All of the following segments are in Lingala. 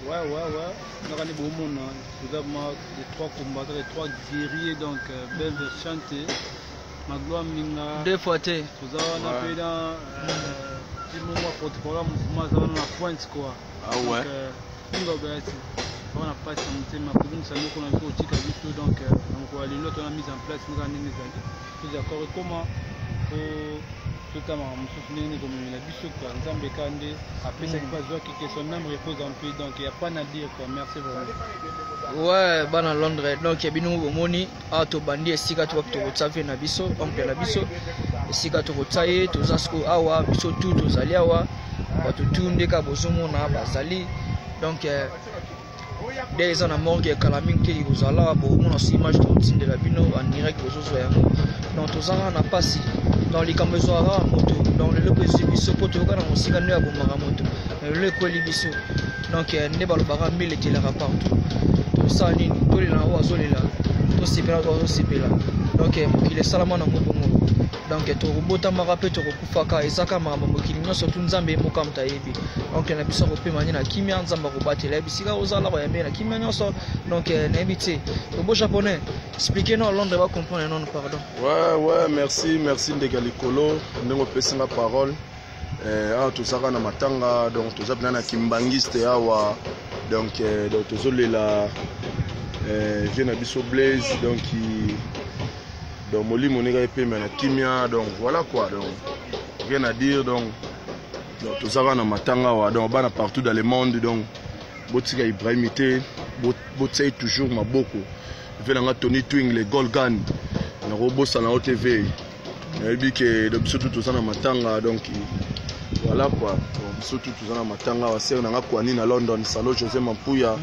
Ouais. On a gagné beaucoup de monde. Nous avons les 3 combattants, les 3 guerriers, donc belle chanter. Magloire Minga. 2 fois T. Nous avons un peu dans le moment protocole, nous avons la pointe quoi. Ah ouais. Donc, on a pas de santé, mais pour nous, ça nous a fait aussi quelque chose. Donc, les notes on a mis en place, nous avons mis en place. Tout d'accord. Comment tout à l'heure, je me souviens comme il a dit ce quoi. Nous avons bécandé. Après, ça va jouer que son âme repose en paix. Donc, il n'y a pas à dire quoi. Merci vraiment. Ouais, ban à Londres. Donc, il y a bien au moni. Ah, tu bandit, et si tu as tout fait na biso, oncle na biso. Et si tu as tout fait, tu as ce awa, biso tout, tu as awa. Tu tout ndeka bozomo na bazali. Donc, dès ans à mort qui est calaming qui vous a là, bon, on a aussi image de la bino en direct aux autres. Donc, tous en a passé dans les caméras à moto, dans le logo de biso, pour te regarder aussi gagner à moto. Le colis biso. Donc, n'est pas le barra 1000 et il a partout. Tout ça, tout les là, oiseaux là, tout c'est bien, oiseaux c'est bien là. Donc, il est salamand en moto. Donc, tu robota marape, tu rekufaka, et ça, camarade, qui surtout Nzambe, Mokam Taïbi. Donc, il y a besoin de payer la Kimia, Nzamba Robati, la Bissika, aux Ala, la Kimia, donc, n'habitez. Le beau japonais, expliquez-nous, Londres va comprendre, non, pardon. Ouais, merci de Galikolo, nous avons passé la parole. Tout ça, on a matanga, donc, tout ça, on a Kimbangiste, donc, tout ça, là, j'ai un biso Blaze, donc, donc Moli Moniga épée mais la Kimia, donc voilà quoi, donc rien à dire, donc tout ça va dans matanga wa, donc on partout dans le monde, donc Botika Ibrahimité, Botsei toujours ma beaucoup, fait dans Tony Twing les Gold Gun, le robot ça na OTV, et puis que donc surtout tout ça dans matanga, donc voilà quoi, donc surtout tout ça dans matanga, wa c'est dans Kwani na London, Salo José Mampuya,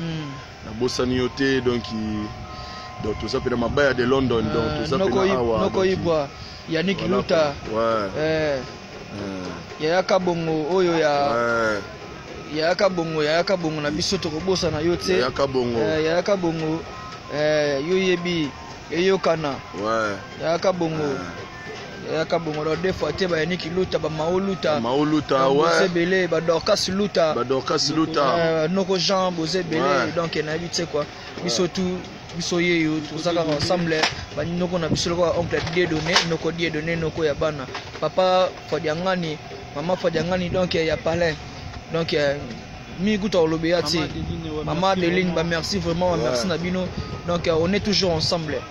na Bossani Yote, donc tout ça peut être ma baie de London, donc tout ça peut être Noko Ibwa, Yannick Luta, Yaka Bongo, Oyo Yaka Bongo, na biso to kobosa na yote, Yaka Bongo, Yoyebi, Eyokana, Yaka Bongo, dans 2 fois te ba Yannick Luta, ba Maoluta, ouais, Belé, ba Dorcas Luta, Noko Jean, Bosé Belé, donc na vite quoi, biso tout. Bisoye tout ça ensemble banoko na biso ko oncle Dieudonné noko ya bana papa Fadiangani maman Fadiangani donc ya palais donc mi guto lobeati maman Deline ba merci vraiment merci na bino donc on est toujours ensemble.